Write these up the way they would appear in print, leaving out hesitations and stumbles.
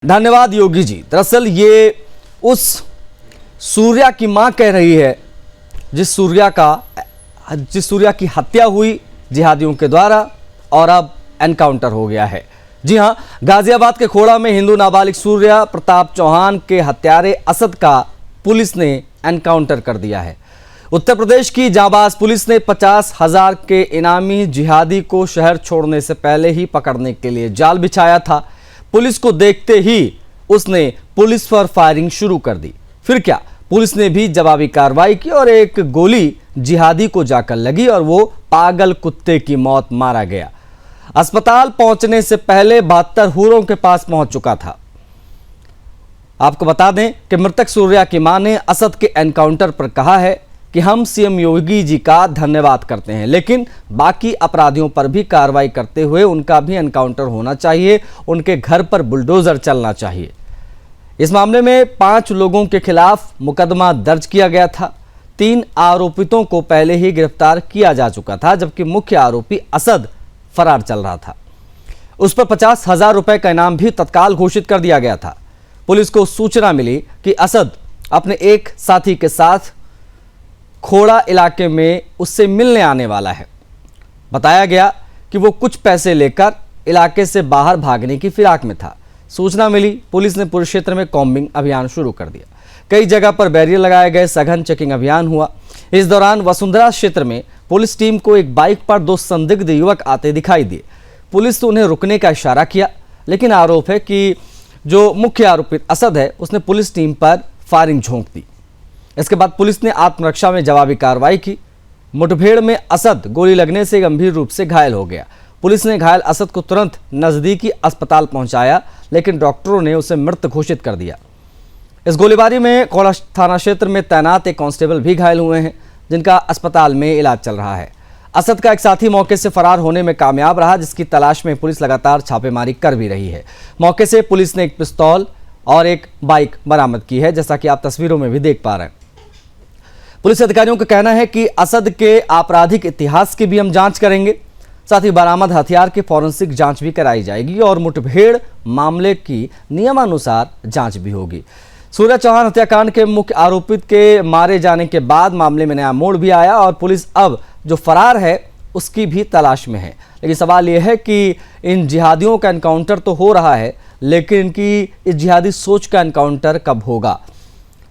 धन्यवाद योगी जी। दरअसल ये उस सूर्या की मां कह रही है जिस सूर्या की हत्या हुई जिहादियों के द्वारा और अब एनकाउंटर हो गया है। जी हां, गाजियाबाद के खोड़ा में हिंदू नाबालिग सूर्या प्रताप चौहान के हत्यारे असद का पुलिस ने एनकाउंटर कर दिया है। उत्तर प्रदेश की जांबाज पुलिस ने 50,000 के इनामी जिहादी को शहर छोड़ने से पहले ही पकड़ने के लिए जाल बिछाया था। पुलिस को देखते ही उसने पुलिस पर फायरिंग शुरू कर दी। फिर क्या, पुलिस ने भी जवाबी कार्रवाई की और एक गोली जिहादी को जाकर लगी और वो पागल कुत्ते की मौत मारा गया। अस्पताल पहुंचने से पहले 72 हूरों के पास पहुंच चुका था। आपको बता दें कि मृतक सूर्या की मां ने असद के एनकाउंटर पर कहा है कि हम सीएम योगी जी का धन्यवाद करते हैं, लेकिन बाकी अपराधियों पर भी कार्रवाई करते हुए उनका भी एनकाउंटर होना चाहिए, उनके घर पर बुलडोजर चलना चाहिए। इस मामले में 5 लोगों के खिलाफ मुकदमा दर्ज किया गया था। 3 आरोपितों को पहले ही गिरफ्तार किया जा चुका था, जबकि मुख्य आरोपी असद फरार चल रहा था। उस पर 50,000 रुपए का इनाम भी तत्काल घोषित कर दिया गया था। पुलिस को सूचना मिली कि असद अपने एक साथी के साथ खोड़ा इलाके में उससे मिलने आने वाला है। बताया गया कि वो कुछ पैसे लेकर इलाके से बाहर भागने की फिराक में था। सूचना मिली, पुलिस ने पूरे क्षेत्र में कॉम्बिंग अभियान शुरू कर दिया। कई जगह पर बैरियर लगाए गए, सघन चेकिंग अभियान हुआ। इस दौरान वसुंधरा क्षेत्र में पुलिस टीम को एक बाइक पर 2 संदिग्ध युवक आते दिखाई दिए। पुलिस ने उन्हें रुकने का इशारा किया, लेकिन आरोप है कि जो मुख्य आरोपी असद है उसने पुलिस टीम पर फायरिंग झोंक दी। इसके बाद पुलिस ने आत्मरक्षा में जवाबी कार्रवाई की। मुठभेड़ में असद गोली लगने से गंभीर रूप से घायल हो गया। पुलिस ने घायल असद को तुरंत नजदीकी अस्पताल पहुंचाया, लेकिन डॉक्टरों ने उसे मृत घोषित कर दिया। इस गोलीबारी में खोड़ा थाना क्षेत्र में तैनात एक कांस्टेबल भी घायल हुए हैं, जिनका अस्पताल में इलाज चल रहा है। असद का एक साथी मौके से फरार होने में कामयाब रहा, जिसकी तलाश में पुलिस लगातार छापेमारी कर भी रही है। मौके से पुलिस ने एक पिस्तौल और एक बाइक बरामद की है, जैसा कि आप तस्वीरों में भी देख पा रहे हैं। पुलिस अधिकारियों का कहना है कि असद के आपराधिक इतिहास की भी हम जांच करेंगे, साथ ही बरामद हथियार की फॉरेंसिक जांच भी कराई जाएगी और मुठभेड़ मामले की नियमानुसार जांच भी होगी। सूर्या चौहान हत्याकांड के मुख्य आरोपित के मारे जाने के बाद मामले में नया मोड़ भी आया और पुलिस अब जो फरार है उसकी भी तलाश में है। लेकिन सवाल यह है कि इन जिहादियों का एनकाउंटर तो हो रहा है, लेकिन इनकी इस जिहादी सोच का एनकाउंटर कब होगा?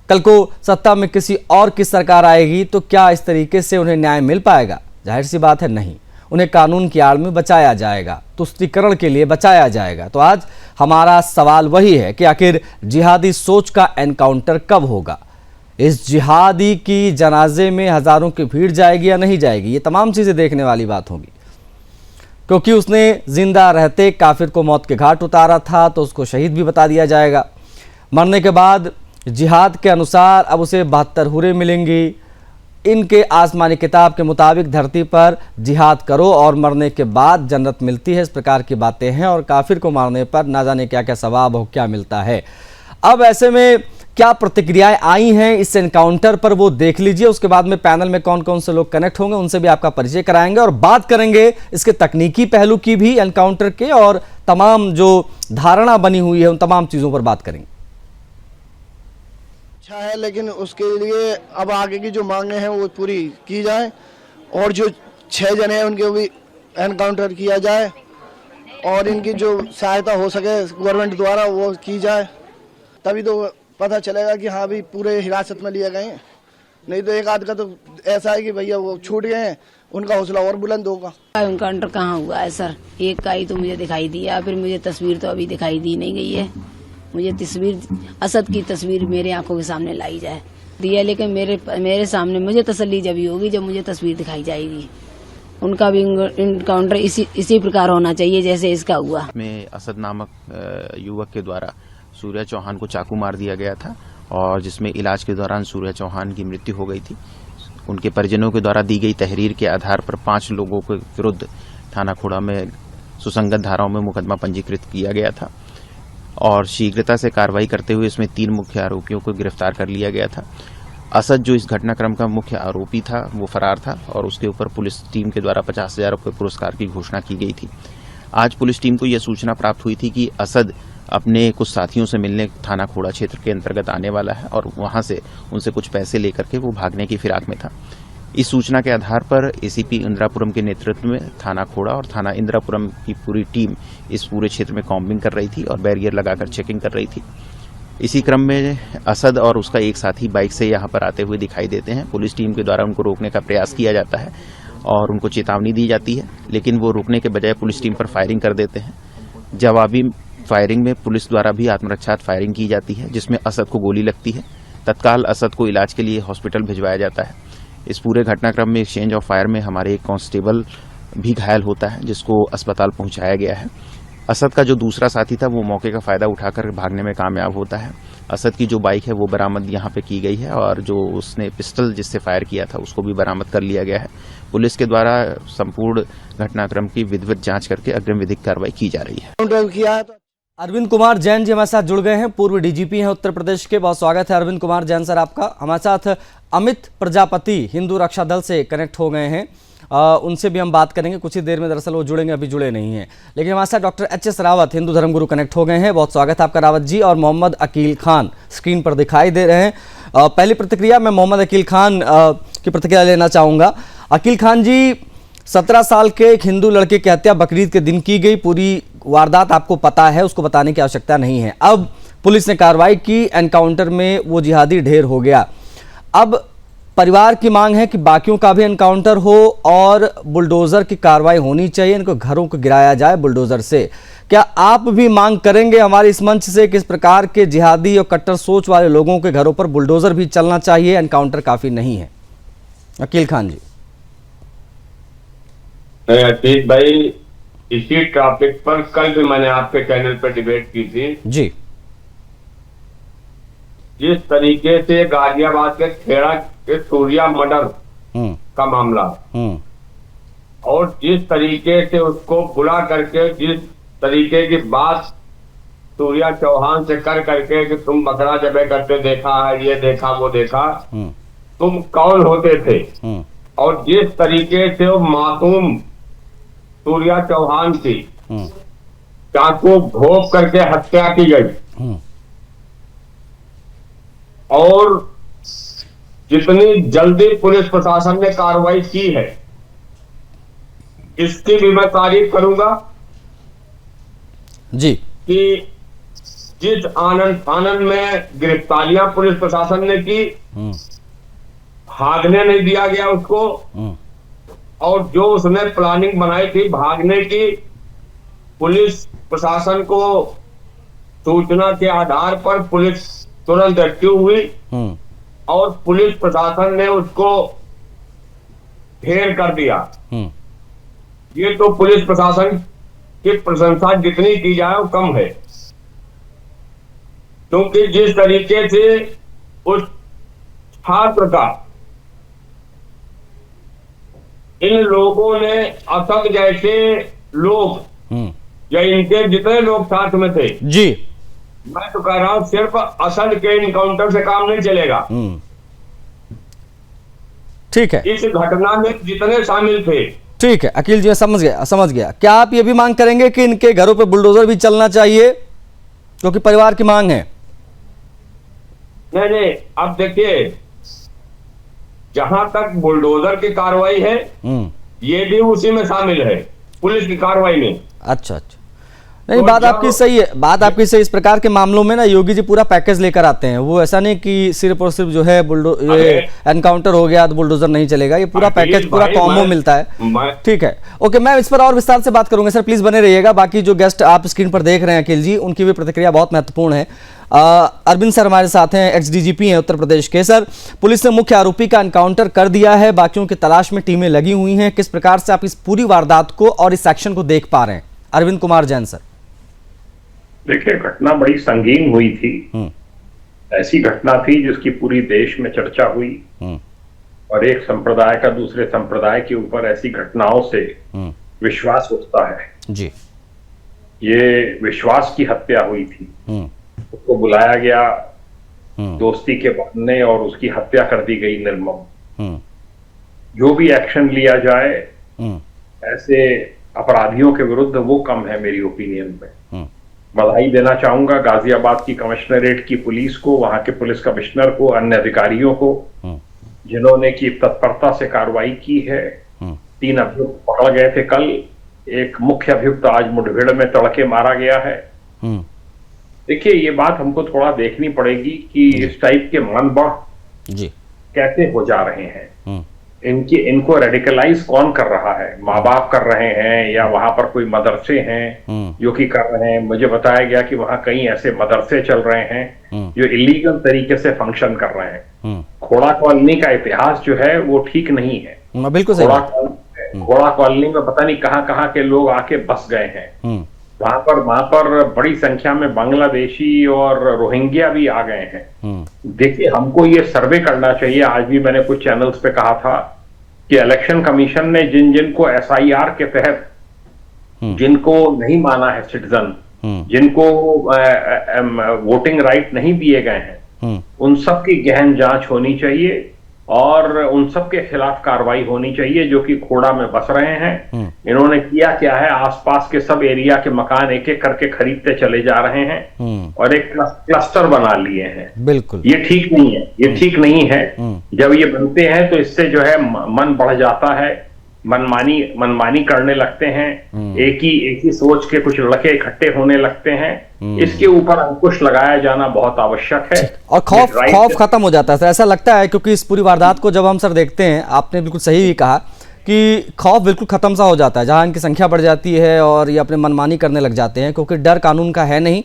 कल को सत्ता में किसी और की सरकार आएगी तो क्या इस तरीके से उन्हें न्याय मिल पाएगा? जाहिर सी बात है, नहीं। उन्हें कानून की आड़ में बचाया जाएगा, तुष्टीकरण के लिए बचाया जाएगा। तो आज हमारा सवाल वही है कि आखिर जिहादी सोच का एनकाउंटर कब होगा? इस जिहादी की जनाजे में हजारों की भीड़ जाएगी या नहीं जाएगी? ये तमाम चीजें देखने वाली बात होगी, क्योंकि उसने जिंदा रहते काफिर को मौत के घाट उतारा था, तो उसको शहीद भी बता दिया जाएगा। मरने के बाद जिहाद के अनुसार अब उसे 72 हूरें मिलेंगी। इनके आसमानी किताब के मुताबिक धरती पर जिहाद करो और मरने के बाद जन्नत मिलती है, इस प्रकार की बातें हैं। और काफिर को मारने पर ना जाने क्या क्या सवाब हो, क्या मिलता है। अब ऐसे में क्या प्रतिक्रियाएं आई हैं इस एनकाउंटर पर, वो देख लीजिए। उसके बाद में पैनल में कौन कौन से लोग कनेक्ट होंगे, उनसे भी आपका परिचय कराएंगे और बात करेंगे इसके तकनीकी पहलू की भी, एनकाउंटर के, और तमाम जो धारणा बनी हुई है उन तमाम चीजों पर बात करेंगे। अच्छा है, लेकिन उसके लिए अब आगे की जो मांगे हैं वो पूरी की जाए और जो 6 जने हैं उनके भी एनकाउंटर किया जाए और इनकी जो सहायता हो सके गवर्नमेंट द्वारा वो की जाए, तभी तो पता चलेगा कि हाँ भी पूरे हिरासत में लिए गए हैं। नहीं तो एक आध का तो ऐसा है कि भैया वो छूट गए हैं, उनका हौसला और बुलंद होगा। एनकाउंटर कहाँ हुआ है सर? एक का ही तो मुझे दिखाई दिया, फिर मुझे तस्वीर तो अभी दिखाई दी नहीं गई है। मुझे तस्वीर, असद की तस्वीर मेरे आंखों के सामने लाई जाए दिया, लेकिन मेरे सामने मुझे तसल्ली जब होगी जब मुझे तस्वीर दिखाई जाएगी। उनका भी इनकाउंटर इसी प्रकार होना चाहिए जैसे इसका हुआ। में असद नामक युवक के द्वारा सूर्या चौहान को चाकू मार दिया गया था और जिसमें इलाज के दौरान सूर्या चौहान की मृत्यु हो गई थी। उनके परिजनों के द्वारा दी गई तहरीर के आधार पर 5 लोगों के विरुद्ध थाना खोड़ा में सुसंगत धाराओं में मुकदमा पंजीकृत किया गया था और शीघ्रता से कार्रवाई करते हुए इसमें 3 मुख्य आरोपियों को गिरफ्तार कर लिया गया था। असद जो इस घटनाक्रम का मुख्य आरोपी था वो फरार था और उसके ऊपर पुलिस टीम के द्वारा 50,000 रुपये पुरस्कार की घोषणा की गई थी। आज पुलिस टीम को यह सूचना प्राप्त हुई थी कि असद अपने कुछ साथियों से मिलने थाना खोड़ा क्षेत्र के अंतर्गत आने वाला है और वहां से उनसे कुछ पैसे लेकर के वो भागने की फिराक में था। इस सूचना के आधार पर एसीपी इंदिरापुरम के नेतृत्व में थाना खोड़ा और थाना इंदिरापुरम की पूरी टीम इस पूरे क्षेत्र में कॉम्बिंग कर रही थी और बैरियर लगाकर चेकिंग कर रही थी। इसी क्रम में असद और उसका एक साथी बाइक से यहाँ पर आते हुए दिखाई देते हैं। पुलिस टीम के द्वारा उनको रोकने का प्रयास किया जाता है और उनको चेतावनी दी जाती है, लेकिन वो रुकने के बजाय पुलिस टीम पर फायरिंग कर देते हैं। जवाबी फायरिंग में पुलिस द्वारा भी आत्मरक्षात्मक फायरिंग की जाती है, जिसमें असद को गोली लगती है। तत्काल असद को इलाज के लिए हॉस्पिटल भिजवाया जाता है। इस पूरे घटनाक्रम में एक्सचेंज ऑफ फायर में हमारे एक कांस्टेबल भी घायल होता है, जिसको अस्पताल पहुंचाया गया है। असद का जो दूसरा साथी था वो मौके का फायदा उठाकर भागने में कामयाब होता है। असद की जो बाइक है वो बरामद यहाँ पे की गई है और जो उसने पिस्टल जिससे फायर किया था उसको भी बरामद कर लिया गया है। पुलिस के द्वारा संपूर्ण घटनाक्रम की विधिवत जांच करके अग्रिम विधिक कार्रवाई की जा रही है। काउंटर किया है तो अरविंद कुमार जैन जी हमारे साथ जुड़ गए हैं, पूर्व डीजीपी हैं उत्तर प्रदेश के। बहुत स्वागत है अरविंद कुमार जैन सर आपका। हमारे साथ अमित प्रजापति हिंदू रक्षा दल से कनेक्ट हो गए हैं, उनसे भी हम बात करेंगे कुछ ही देर में। दरअसल वो जुड़ेंगे, अभी जुड़े नहीं हैं। लेकिन हमारे साथ डॉक्टर एच.एस. रावत हिंदू धर्मगुरु कनेक्ट हो गए हैं। बहुत स्वागत है आपका रावत जी। और मोहम्मद अकील खान स्क्रीन पर दिखाई दे रहे हैं। पहली प्रतिक्रिया मैं मोहम्मद अकील खान की प्रतिक्रिया लेना चाहूँगा। अकील खान जी, 17 साल के एक हिंदू लड़के की हत्या बकरीद के दिन की गई। पूरी वारदात आपको पता है, उसको बताने की आवश्यकता नहीं है। अब पुलिस ने कार्रवाई की, एनकाउंटर में वो जिहादी ढेर हो गया। अब परिवार की मांग है कि बाकियों का भी एनकाउंटर हो और बुलडोजर की कार्रवाई होनी चाहिए, इनको घरों को गिराया जाए बुलडोजर से। क्या आप भी मांग करेंगे हमारे इस मंच से कि इस प्रकार के जिहादी और कट्टर सोच वाले लोगों के घरों पर बुलडोजर भी चलना चाहिए, एनकाउंटर काफी नहीं है? अकील खान जी। अतीत भाई, इसी टॉपिक पर कल भी मैंने आपके चैनल पर डिबेट की थी जी। जिस तरीके से गाजियाबाद के खेड़ा के सूर्या मर्डर का मामला और जिस तरीके से उसको बुला करके जिस तरीके की बात सूर्या चौहान से कर करके कि तुम बकरा जबे करते देखा है, ये देखा वो देखा, तुम कौन होते थे, और जिस तरीके से वो मासूम सूर्या चौहान की चाकू भोंक करके हत्या की गई, और जितनी जल्दी पुलिस प्रशासन ने कार्रवाई की है इसकी भी मैं तारीफ करूंगा जी। कि जिस आनंद में गिरफ्तारियां पुलिस प्रशासन ने की, भागने नहीं दिया गया उसको, और जो उसने प्लानिंग बनाई थी भागने की, पुलिस प्रशासन को सूचना के आधार पर पुलिस तुरंत एक्टिव हुई और पुलिस प्रशासन ने उसको ढेर कर दिया। ये तो पुलिस प्रशासन की प्रशंसा जितनी की जाए वो कम है, क्योंकि जिस तरीके से उस छात्र का इन लोगों ने, असद जैसे लोग या इनके जितने लोग साथ में थे जी, मैं तो कह रहा हूं सिर्फ असद के इनकाउंटर से काम नहीं चलेगा। ठीक है, इस घटना में जितने शामिल थे। ठीक है अकील जी, समझ गया। क्या आप ये भी मांग करेंगे कि इनके घरों पे बुलडोजर भी चलना चाहिए, क्योंकि परिवार की मांग है? नहीं, अब देखिए, जहां तक बुलडोजर की कार्रवाई है ये भी उसी में शामिल है, पुलिस की कार्रवाई में। अच्छा, नहीं, बात आपकी सही है, बात आपकी सही। इस प्रकार के मामलों में ना योगी जी पूरा पैकेज लेकर आते हैं। वो ऐसा नहीं कि सिर्फ और सिर्फ जो है ये एनकाउंटर हो गया तो बुलडोजर नहीं चलेगा, ये पूरा पैकेज, पूरा कॉम्बो मिलता है। ठीक है, ओके, मैं इस पर और विस्तार से बात करूंगा। सर प्लीज बने रहिएगा। बाकी जो गेस्ट आप स्क्रीन पर देख रहे हैं अकील जी, उनकी भी प्रतिक्रिया बहुत महत्वपूर्ण है। अरविंद सर हमारे साथ हैं, एक्स डीजीपी हैं उत्तर प्रदेश के। सर, पुलिस ने मुख्य आरोपी का एनकाउंटर कर दिया है, बाकियों की तलाश में टीमें लगी हुई हैं। किस प्रकार से आप इस पूरी वारदात को और इस एक्शन को देख पा रहे हैं? अरविंद कुमार जैन सर। देखिए, घटना बड़ी संगीन हुई थी। ऐसी घटना थी जिसकी पूरी देश में चर्चा हुई, और एक संप्रदाय का दूसरे संप्रदाय के ऊपर ऐसी घटनाओं से विश्वास उठता है जी। ये विश्वास की हत्या हुई थी। उसको बुलाया गया दोस्ती के बहाने और उसकी हत्या कर दी गई निर्मम। जो भी एक्शन लिया जाए ऐसे अपराधियों के विरुद्ध वो कम है मेरी ओपिनियन में। बधाई देना चाहूंगा गाजियाबाद की कमिश्नरेट की पुलिस को, वहां के पुलिस कमिश्नर को, अन्य अधिकारियों को, जिन्होंने की तत्परता से कार्रवाई की है। 3 अभियुक्त पकड़ गए थे कल, एक मुख्य अभियुक्त आज मुठभेड़ में तड़के मारा गया है। देखिए, ये बात हमको थोड़ा देखनी पड़ेगी कि इस टाइप के मनबढ़ कैसे हो जा रहे हैं। इनको रेडिकलाइज कौन कर रहा है? माँ बाप कर रहे हैं या वहां पर कोई मदरसे हैं जो कि कर रहे हैं? मुझे बताया गया कि वहां कई ऐसे मदरसे चल रहे हैं जो इलीगल तरीके से फंक्शन कर रहे हैं। घोड़ा कॉलोनी का इतिहास जो है वो ठीक नहीं है। बिल्कुल सही। घोड़ा कॉलोनी में पता नहीं कहां के लोग आके बस गए हैं। वहां पर बड़ी संख्या में बांग्लादेशी और रोहिंग्या भी आ गए हैं। देखिए, हमको ये सर्वे करना चाहिए। आज भी मैंने कुछ चैनल्स पे कहा था कि इलेक्शन कमीशन ने जिनको SIR के तहत जिनको नहीं माना है सिटीजन, जिनको वोटिंग राइट नहीं दिए गए हैं, उन सब की गहन जांच होनी चाहिए और उन सब के खिलाफ कार्रवाई होनी चाहिए जो कि खोड़ा में बस रहे हैं। इन्होंने किया क्या है, आसपास के सब एरिया के मकान एक एक करके खरीदते चले जा रहे हैं और एक क्लस्टर बना लिए हैं। बिल्कुल, ये ठीक नहीं है, ये ठीक नहीं है। जब ये बनते हैं तो इससे जो है मन बढ़ जाता है, मनमानी करने लगते हैं, एक ही सोच के कुछ लड़के इकट्ठे होने लगते हैं। इसके ऊपर अंकुश लगाया जाना बहुत आवश्यक है और खौफ खत्म हो जाता है सर, ऐसा लगता है। क्योंकि इस पूरी वारदात को जब हम सर देखते हैं, आपने बिल्कुल सही भी कहा कि खौफ बिल्कुल खत्म सा हो जाता है जहां इनकी संख्या बढ़ जाती है और ये अपने मनमानी करने लग जाते हैं, क्योंकि डर कानून का है नहीं।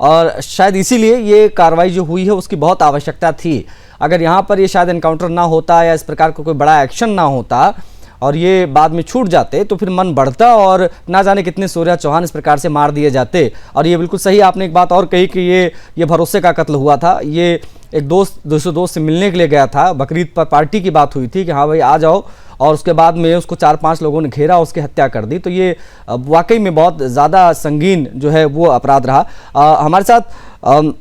और शायद इसीलिए ये कार्रवाई जो हुई है उसकी बहुत आवश्यकता थी। अगर यहाँ पर ये शायद एनकाउंटर ना होता या इस प्रकार का कोई बड़ा एक्शन ना होता और ये बाद में छूट जाते तो फिर मन बढ़ता और ना जाने कितने सूर्या चौहान इस प्रकार से मार दिए जाते। और ये बिल्कुल सही आपने एक बात और कही कि ये भरोसे का कत्ल हुआ था। ये एक दूसरे दोस्त से मिलने के लिए गया था, बकरीद पर पार्टी की बात हुई थी कि हाँ भाई आ जाओ, और उसके बाद में उसको 4-5 लोगों ने घेरा, उसकी हत्या कर दी। तो ये वाकई में बहुत ज़्यादा संगीन जो है वो अपराध रहा। हमारे साथ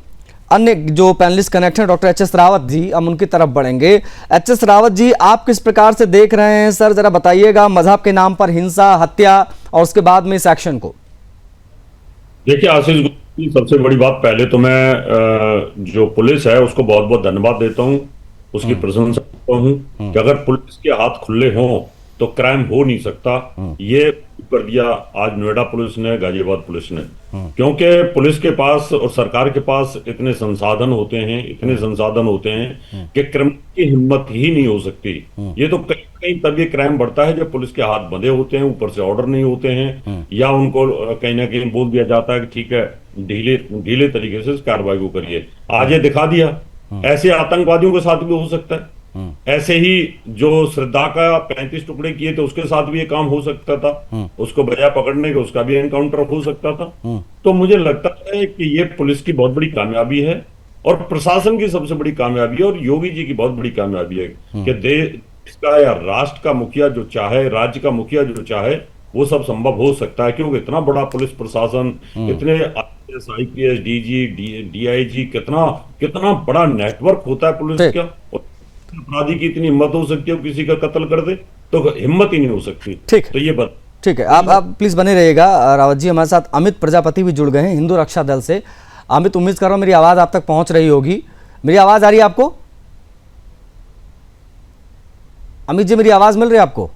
अन्य जो पैनलिस्ट कनेक्ट हैं डॉक्टर HS रावत जी, हम उनकी तरफ बढ़ेंगे। HS रावत जी, आप किस प्रकार से देख रहे हैं सर, जरा बताइएगा मजहब के नाम पर हिंसा, हत्या और उसके बाद में इस एक्शन को। देखिए आशीष, सबसे बड़ी बात, पहले तो मैं जो पुलिस है उसको बहुत बहुत धन्यवाद देता हूँ, उसकी प्रशंसा करता हूँ कि अगर पुलिस के हाथ खुले हों तो क्राइम हो नहीं सकता। ये कर दिया आज नोएडा पुलिस ने, गाजियाबाद पुलिस ने, क्योंकि पुलिस के पास और सरकार के पास इतने संसाधन होते हैं कि क्राइम की हिम्मत ही नहीं हो सकती। ये तो कहीं तब ये क्राइम बढ़ता है जब पुलिस के हाथ बंधे होते हैं, ऊपर से ऑर्डर नहीं होते हैं, या उनको कहीं ना कहीं बोल दिया जाता है कि ठीक है ढीले तरीके से इस कार्रवाई को करिए। आज ये दिखा दिया। ऐसे आतंकवादियों के साथ भी हो सकता है, ऐसे ही जो श्रद्धा का 35 टुकड़े किए थे उसके साथ भी ये काम हो सकता था, उसको बजाय पकड़ने के उसका भी एनकाउंटर हो सकता था। तो मुझे लगता है कि ये पुलिस की बहुत बड़ी कामयाबी है और प्रशासन की सबसे बड़ी कामयाबी है और योगी जी की बहुत बड़ी कामयाबी है कि देश का या राष्ट्र का मुखिया जो चाहे, राज्य का मुखिया जो चाहे, वो सब संभव हो सकता है। क्योंकि इतना बड़ा पुलिस प्रशासन, इतने IPS, DG, DIG, कितना बड़ा नेटवर्क होता है पुलिस का। अपराधी की इतनी हिम्मत हो सकती है किसी का कत्ल कर दे, तो हिम्मत ही नहीं हो सकती। ठीक, तो ये बात ठीक है। आप प्लीज बने रहिएगा रावत जी। हमारे साथ अमित प्रजापति भी जुड़ गए हैं हिंदू रक्षा दल से। अमित, उम्मीद कर रहा हूं मेरी आवाज आप तक पहुंच रही होगी। मेरी आवाज आ रही है आपको? अमित जी, मेरी आवाज मिल रही है आपको?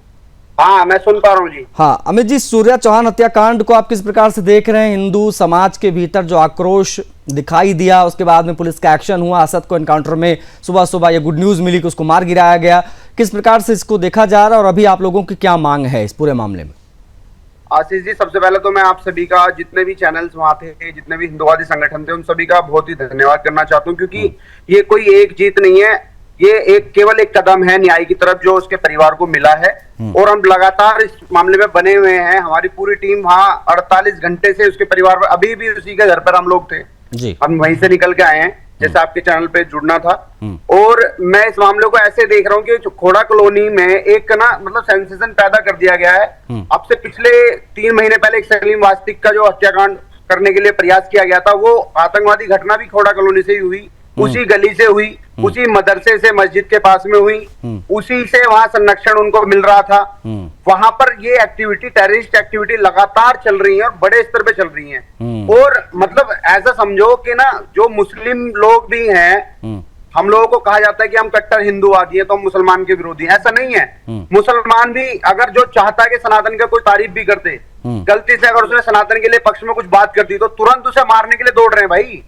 हाँ, मैं सुन पा रहा हूँ जी। हाँ अमित जी, सूर्या चौहान हत्याकांड को आप किस प्रकार से देख रहे हैं? हिंदू समाज के भीतर जो आक्रोश दिखाई दिया, उसके बाद में पुलिस का एक्शन हुआ, असद को एनकाउंटर में सुबह ये गुड न्यूज मिली कि उसको मार गिराया गया। किस प्रकार से इसको देखा जा रहा है और अभी आप लोगों की क्या मांग है इस पूरे मामले में? आशीष जी, सबसे पहले तो मैं आप सभी का, जितने भी चैनल्स वहां थे, जितने भी हिंदुवादी संगठन थे, उन सभी का बहुत ही धन्यवाद करना चाहता हूँ, क्योंकि ये कोई एक जीत नहीं है, ये केवल एक कदम है न्याय की तरफ जो उसके परिवार को मिला है। और हम लगातार इस मामले में बने हुए हैं। हमारी पूरी टीम वहां 48 घंटे से उसके परिवार पर, अभी भी उसी के घर पर हम लोग थे जी। हम वहीं से निकल के आए हैं, जैसे आपके चैनल पे जुड़ना था। और मैं इस मामले को ऐसे देख रहा हूँ कि खोड़ा कॉलोनी में एक ना मतलब सेंसेशन पैदा कर दिया गया है। अब से पिछले 3 महीने पहले एक सलीम वास्तिक का जो हत्याकांड करने के लिए प्रयास किया गया था, वो आतंकवादी घटना भी खोड़ा कॉलोनी से ही हुई। उसी गली से हुई, उसी मदरसे से मस्जिद के पास में हुई, उसी से वहां संरक्षण उनको मिल रहा था। वहां पर ये एक्टिविटी, टेररिस्ट एक्टिविटी लगातार चल रही है और बड़े स्तर पे चल रही है। और मतलब ऐसा समझो कि ना, जो मुस्लिम लोग भी हैं, हम लोगों को कहा जाता है कि हम कट्टर हिंदूवादी हैं तो हम मुसलमान के विरोधी हैं, ऐसा नहीं है। मुसलमान भी अगर जो चाहता है कि सनातन का कोई तारीफ भी करते, गलती से अगर उसने सनातन के लिए पक्ष में कुछ बात कर दी तो तुरंत उसे मारने के लिए दौड़ रहे हैं भाई,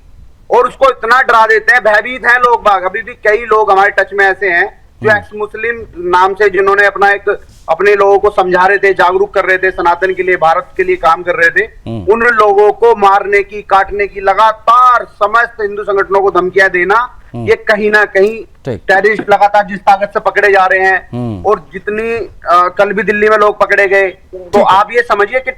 और उसको इतना डरा देते हैं, भयभीत हैं लोग बाग। अभी भी कई लोग हमारे टच में ऐसे हैं जो एक्स मुस्लिम नाम से, जिन्होंने अपने लोगों को समझा रहे थे, जागरूक कर रहे थे, सनातन के लिए, भारत के लिए काम कर रहे थे, उन लोगों को मारने की, काटने की लगातार समस्त हिंदू संगठनों को धमकियां देना, ये कहीं ना कहीं टेररिस्ट लगातार जिस ताकत से पकड़े जा रहे हैं, और जितनी कल भी दिल्ली में लोग पकड़े गए, तो आप ये समझिए कि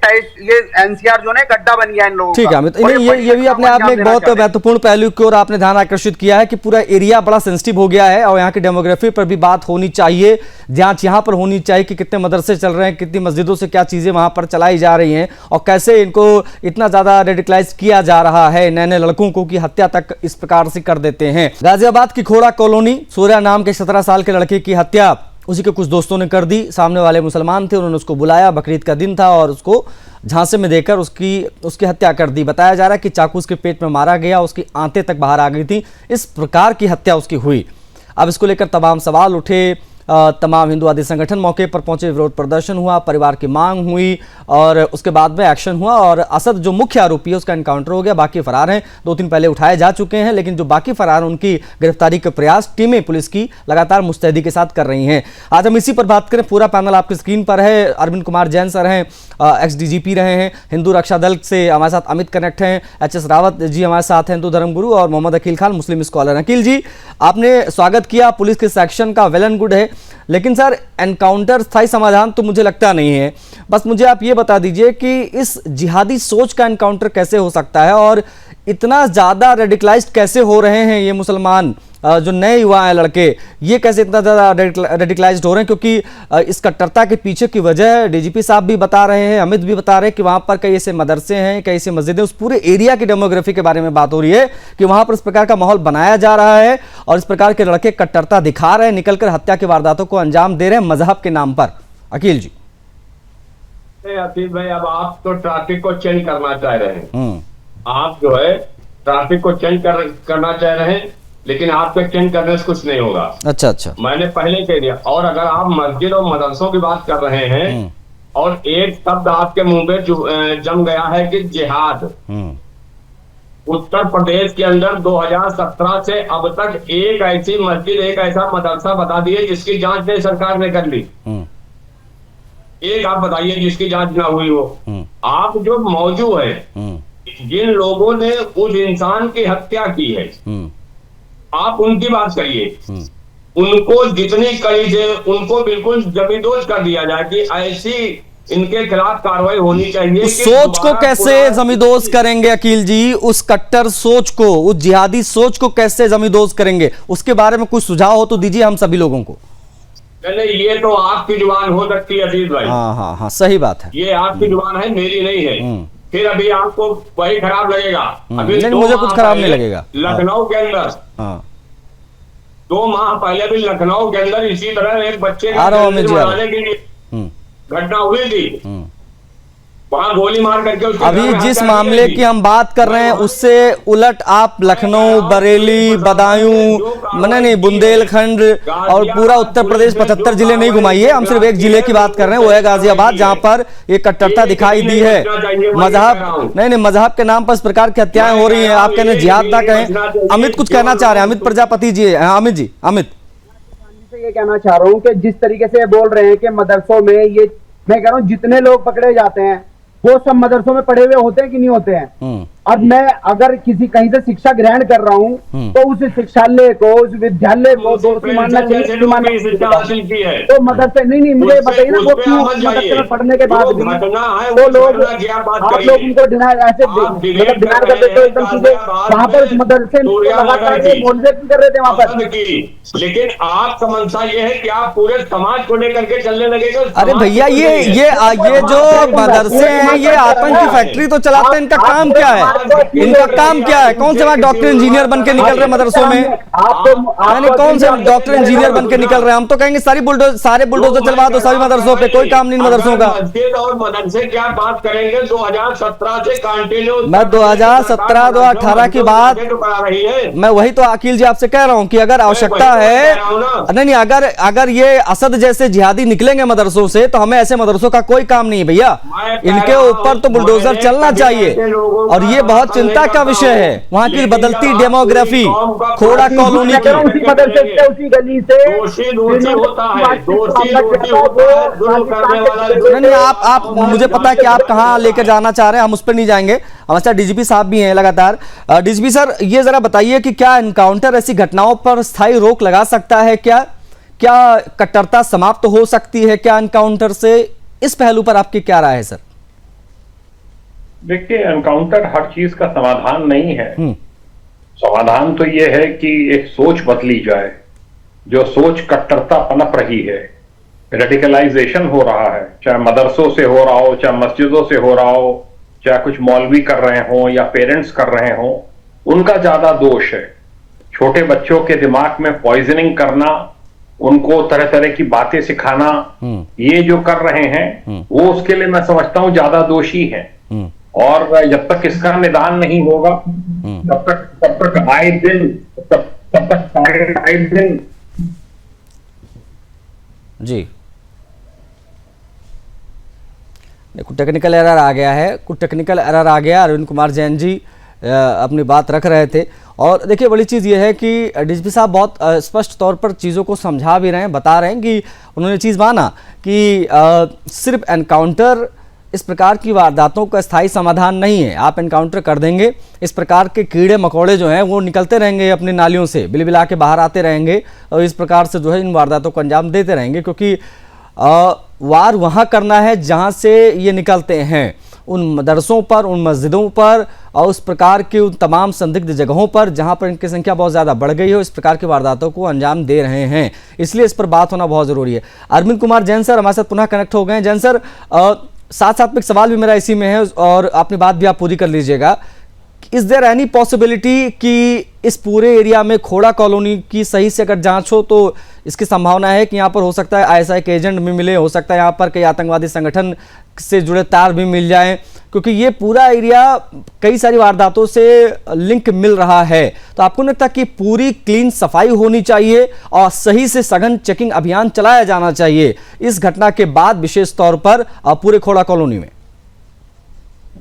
ये एनसीआर जो है गड्ढा बन गया इन लोगों का। ठीक है, ये भी अपने आप में एक बहुत महत्वपूर्ण पहलू की ओर आपने ध्यान आकर्षित किया है कि पूरा एरिया बड़ा सेंसिटिव हो गया है और यहाँ की डेमोग्राफी पर भी बात होनी चाहिए, जांच यहाँ पर होनी चाहिए कि कितने मदरसे चल रहे हैं, कितनी मस्जिदों से क्या चीजें वहां पर चलाई जा रही हैं और कैसे इनको इतना ज्यादा रेडिकलाइज किया जा रहा है, नए नए लड़कों को की हत्या तक इस प्रकार से कर देते हैं। गाजियाबाद की खोड़ा कॉलोनी, सूर्या नाम के 17 साल के लड़के की हत्या उसी के कुछ दोस्तों ने कर दी। सामने वाले मुसलमान थे, उन्होंने उसको बुलाया, बकरीद का दिन था, और उसको झांसे में देकर उसकी हत्या कर दी। बताया जा रहा है कि चाकू उसके पेट में मारा गया, उसकी आंतें तक बाहर आ गई थी, इस प्रकार की हत्या उसकी हुई। अब इसको लेकर तमाम सवाल उठे, तमाम हिंदूवादी संगठन मौके पर पहुंचे, विरोध प्रदर्शन हुआ, परिवार की मांग हुई और उसके बाद में एक्शन हुआ और असद जो मुख्य आरोपी है उसका एनकाउंटर हो गया। बाकी फरार हैं, 2 दिन पहले उठाए जा चुके हैं, लेकिन जो बाकी फरार हैं उनकी गिरफ्तारी के प्रयास टीमें पुलिस की लगातार मुस्तैदी के साथ कर रही हैं। आज हम इसी पर बात करें। पूरा पैनल आपकी स्क्रीन पर है। अरविंद कुमार जैन सर हैं, एक्स डीजीपी रहे हैं, हिंदू रक्षा दल से हमारे साथ अमित कनेक्ट हैं, HS रावत जी हमारे साथ हैं, हिंदू धर्मगुरु, और मोहम्मद अकील खान मुस्लिम स्कॉलर। अकील जी, आपने स्वागत किया पुलिस के सेक्शन का, वेल एंड गुड है, लेकिन सर एनकाउंटर स्थायी समाधान तो मुझे लगता नहीं है। बस मुझे आप ये बता दीजिए कि इस जिहादी सोच का एनकाउंटर कैसे हो सकता है और इतना ज्यादा रेडिकलाइज्ड कैसे हो रहे हैं ये मुसलमान जो नए युवा हैं लड़के, ये कैसे इतना ज्यादा रेडिकलाइज्ड हो रहे हैं? क्योंकि इस कट्टरता के पीछे की वजह डीजीपी साहब भी बता रहे हैं, अमित भी बता रहे हैं कि वहां पर कई ऐसे मदरसे हैं, कई ऐसे मस्जिदें, उस पूरे एरिया की डेमोग्राफी के बारे में बात हो रही है कि वहां पर इस प्रकार का माहौल बनाया जा रहा है और इस प्रकार के लड़के कट्टरता दिखा रहे हैं, निकलकर हत्या की वारदातों को अंजाम दे रहे हैं मजहब के नाम पर। अकील जी। आशीष भाई, अब आप तो ट्रैफिक को चेंज करना चाह रहे हैं, आप जो है ट्रैफिक को चेंज करना चाह रहे हैं, लेकिन आपके चेंज करने से कुछ नहीं होगा। अच्छा, मैंने पहले कह दिया। और अगर आप मस्जिद और मदरसों की बात कर रहे हैं और एक शब्द आपके मुंह पे जम गया है कि जिहाद, उत्तर प्रदेश के अंदर 2017 से अब तक एक ऐसी मस्जिद, एक ऐसा मदरसा बता दिए जिसकी जांच नहीं सरकार ने कर ली। एक आप बताइए जिसकी जांच ना हुई हो। आप जो मौजूद है, जिन लोगों ने उस इंसान की हत्या की है, आप उनकी बात करिए, उनको जितनी कड़ी से उनको बिल्कुल जमींदोज कर दिया जाए कि ऐसी इनके खिलाफ कार्रवाई होनी चाहिए। उस सोच को कैसे जमींदोज करेंगे अकील जी? उस कट्टर सोच को, उस जिहादी सोच को कैसे जमींदोज करेंगे? उसके बारे में कुछ सुझाव हो तो दीजिए हम सभी लोगों को। नहीं, ये तो आपकी जुबान हो सकती है अजीत भाई। हाँ, सही बात है, ये आपकी जुबान है, मेरी नहीं है। फिर अभी आपको वही खराब लगेगा। अभी नहीं, मुझे कुछ खराब नहीं लगेगा। लखनऊ के अंदर 2 माह पहले भी लखनऊ के अंदर इसी तरह एक बच्चे बनाने के लिए घटना हुई थी, वहां गोली मार करके अभी जिस मामले की हम बात कर रहे हैं उससे उलट आप लखनऊ, बरेली, बदायूं, बुंदेलखंड और पूरा उत्तर प्रदेश 75 जिले नहीं घुमाइए। हम सिर्फ एक जिले की बात कर रहे हैं, वो है गाजियाबाद, जहां पर ये कट्टरता दिखाई दी है। मजहब के नाम पर इस प्रकार की हत्याएं हो रही हैं। आप कहने जिहाद ना कहें। अमित कुछ कहना चाह रहे हैं, अमित प्रजापति जी। अमित जी। अमित ये कहना चाह रहा हूँ कि जिस तरीके से बोल रहे हैं कि मदरसों में, ये मैं कह रहा हूँ जितने लोग पकड़े जाते हैं वो सब मदरसों में पढ़े हुए होते हैं कि नहीं होते हैं? और मैं अगर कहीं से शिक्षा ग्रहण कर रहा हूँ तो उस शिक्षालय को, उस विद्यालय को दोषी मानना चाहिए। तो मदरसे नहीं, मुझे बताइए ना, वो क्यों मदरसे में पढ़ने के बाद भी वो लोग, आप लोग उनको ऐसे डिनाई कर देते हो एकदम सीधे। वहाँ पर मदरसे लगातार कर रहे थे वहाँ पर। लेकिन आपका मंशा ये है कि आप पूरे समाज को लेकर के चलने लगेगा। अरे भैया, ये जो मदरसे हैं ये आतंक की फैक्ट्री तो चलाते हैं, इनका काम क्या है? इनका काम क्या है? कौन से वहाँ डॉक्टर इंजीनियर बन के निकल रहे हैं मदरसों में? यानी कौन से डॉक्टर इंजीनियर बन के निकल रहे हैं? हम तो कहेंगे सारे बुलडोजर चलवा दो सभी मदरसों पे, कोई काम नहीं मदरसों का। मस्जिद और मदरसे क्या बात करेंगे? 2017 से कंटिन्यू, मैं 2017-2018 की बात, मैं वही तो अकील जी आपसे कह रहा हूँ कि अगर आवश्यकता है, नहीं, अगर ये असद जैसे जिहादी निकलेंगे मदरसों से तो हमें ऐसे मदरसों का कोई काम नहीं है भैया। इनके ऊपर तो बुलडोजर चलना चाहिए। और ये बहुत चिंता का विषय है, वहाँ की बदलती डेमोग्राफी, खोड़ा कॉलोनी की। उसी मदरसे से, उसी गली से नहीं, आप मुझे पता है कि आप कहाँ लेकर जाना चाह रहे हैं, हम उस पर नहीं जाएंगे। हमारे साथ डीजीपी साहब भी हैं लगातार। डीजीपी सर, ये जरा बताइए कि क्या एनकाउंटर ऐसी घटनाओं पर स्थायी रोक लगा सकता है? क्या कट्टरता समाप्त हो सकती है क्या एनकाउंटर से? इस पहलू पर आपकी क्या राय है सर? देखिए, एनकाउंटर हर चीज का समाधान नहीं है। समाधान तो यह है कि एक सोच बदली जाए। जो सोच कट्टरता पनप रही है, रेडिकलाइजेशन हो रहा है, चाहे मदरसों से हो रहा हो, चाहे मस्जिदों से हो रहा हो, चाहे कुछ मौलवी कर रहे हो या पेरेंट्स कर रहे हो, उनका ज्यादा दोष है। छोटे बच्चों के दिमाग में पॉइजनिंग करना, उनको तरह तरह की बातें सिखाना, ये जो कर रहे हैं वो उसके लिए मैं समझता हूं ज्यादा दोषी हैं। और जब तक इसका निदान नहीं होगा तब तक आए दिन जी कुछ टेक्निकल एरर आ गया है, अरविंद कुमार जैन जी अपनी बात रख रहे थे। और देखिए, बड़ी चीज़ ये है कि डीजीपी साहब बहुत स्पष्ट तौर पर चीज़ों को समझा भी रहे हैं, बता रहे हैं कि उन्होंने चीज़ माना कि सिर्फ एनकाउंटर इस प्रकार की वारदातों का स्थायी समाधान नहीं है। आप एनकाउंटर कर देंगे, इस प्रकार के कीड़े मकोड़े जो हैं वो निकलते रहेंगे अपनी नालियों से, बिलबिला के बाहर आते रहेंगे और इस प्रकार से जो है इन वारदातों को अंजाम देते रहेंगे, क्योंकि वार वहाँ करना है जहाँ से ये निकलते हैं, उन मदरसों पर, उन मस्जिदों पर और उस प्रकार के उन तमाम संदिग्ध जगहों पर जहाँ पर इनकी संख्या बहुत ज़्यादा बढ़ गई हो, इस प्रकार की वारदातों को अंजाम दे रहे हैं। इसलिए इस पर बात होना बहुत ज़रूरी है। अरविंद कुमार जैन सर हमारे साथ पुनः कनेक्ट हो गए हैं। जैन सर, साथ साथ में एक सवाल भी मेरा इसी में है और अपनी बात भी आप पूरी कर लीजिएगा। इज देयर एनी पॉसिबिलिटी कि इस पूरे एरिया में खोड़ा कॉलोनी की सही से अगर जांच हो तो इसकी संभावना है कि यहाँ पर हो सकता है आईएसआई के एजेंट भी मिले, हो सकता है यहाँ पर कई आतंकवादी संगठन से जुड़े तार भी मिल जाएं, क्योंकि ये पूरा एरिया कई सारी वारदातों से लिंक मिल रहा है। तो आपको लगता है कि पूरी क्लीन सफाई होनी चाहिए और सही से सघन चेकिंग अभियान चलाया जाना चाहिए इस घटना के बाद, विशेष तौर पर पूरे खोड़ा कॉलोनी में?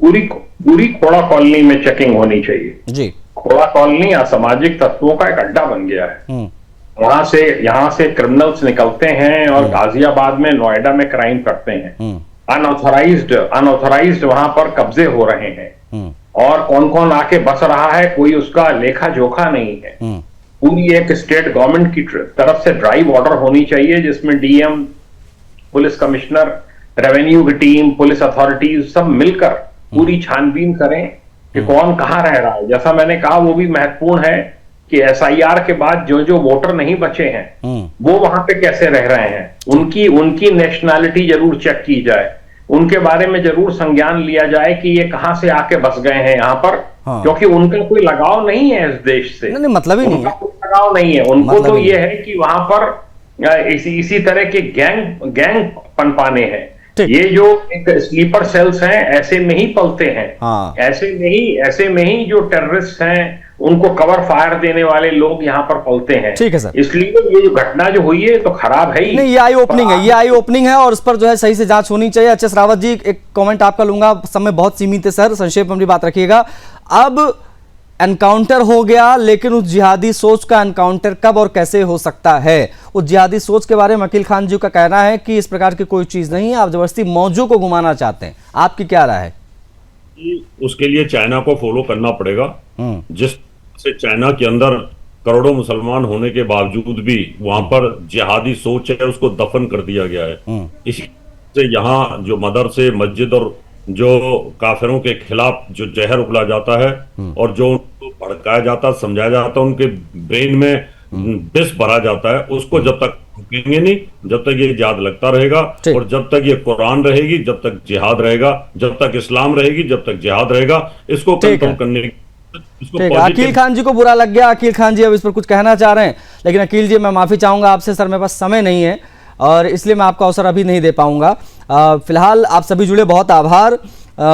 पूरी खोड़ा कॉलोनी में चेकिंग होनी चाहिए जी। खोड़ा कॉलोनी असामाजिक तत्वों का एक अड्डा बन गया है। यहाँ से क्रिमिनल्स निकलते हैं और गाजियाबाद में, नोएडा में क्राइम करते हैं। अनऑथराइज्ड वहां पर कब्जे हो रहे हैं और कौन कौन आके बस रहा है कोई उसका लेखा जोखा नहीं है। पूरी एक स्टेट गवर्नमेंट की तरफ से ड्राइव ऑर्डर होनी चाहिए जिसमें डीएम, पुलिस कमिश्नर, रेवेन्यू की टीम, पुलिस अथॉरिटीज सब मिलकर पूरी छानबीन करें कि कौन कहां रह रहा है। जैसा मैंने कहा, वो भी महत्वपूर्ण है कि एसआईआर के बाद जो वोटर नहीं बचे हैं वो वहां पे कैसे रह रहे हैं, उनकी नेशनैलिटी जरूर चेक की जाए, उनके बारे में जरूर संज्ञान लिया जाए कि ये कहां से आके बस गए हैं यहाँ पर। क्योंकि उनका कोई लगाव नहीं है इस देश से, नहीं, मतलब ही नहीं है, कोई लगाव नहीं है उनको। मतलब तो ये है कि वहां पर इसी तरह के गैंग पनपाने हैं। ये जो एक स्लीपर सेल्स हैं ऐसे में ही पलते हैं। ऐसे में ही जो टेररिस्ट हैं उनको कवर फायर देने वाले लोग यहाँ पर पलते हैं। ठीक है सर। इसलिए ये जो घटना जो हुई है तो खराब है ही नहीं, ये आई ओपनिंग है और उस पर जो है सही से जांच होनी चाहिए। एचएस रावत जी, एक कमेंट आपका लूंगा, समय बहुत सीमित है सर, संक्षेप में अपनी बात रखिएगा। अब एनकाउंटर हो गया, लेकिन उस जिहादी सोच का एनकाउंटर कब और कैसे हो सकता है? उस जिहादी सोच के बारे में अकील खान जी का कहना है कि इस प्रकार की कोई चीज नहीं है, आप जबरदस्ती मौजों को घुमाना चाहते हैं। आपकी क्या राय है? उसके लिए चाइना को फॉलो करना पड़ेगा। जिस से चाइना के अंदर करोड़ों मुसलमान होने के बावजूद भी वहां पर जिहादी सोच है उसको दफन कर दिया गया है। इसी से यहाँ जो मदरसे, मस्जिद और जो काफिरों के खिलाफ जो जहर उगला जाता है और जो उनको भड़काया जाता, समझाया जाता, उनके ब्रेन में विष भरा जाता है, उसको जब तक रुकेंगे नहीं जब तक ये जिहाद लगता रहेगा। ठीक। और जब तक ये कुरान रहेगी, जब तक जिहाद रहेगा, जब तक इस्लाम रहेगी, जब तक जिहाद रहेगा, इसको ठीक है। कंट्रोल करने इसको ठीक है, positive- अकील खान जी को बुरा लग गया। अकील खान जी अब इस पर कुछ कहना चाह रहे हैं, लेकिन अकील जी मैं माफ़ी चाहूँगा आपसे, सर मेरे पास समय नहीं है और इसलिए मैं आपका अवसर अभी नहीं दे पाऊँगा। फिलहाल आप सभी जुड़े, बहुत आभार।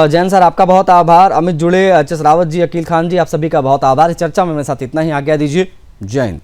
जैन सर आपका बहुत आभार, अमित जुड़े, एच एस रावत जी, अकील खान जी, आप सभी का बहुत आभार। इस चर्चा में मेरे साथ इतना ही, आज्ञा दीजिए, जय हिंद।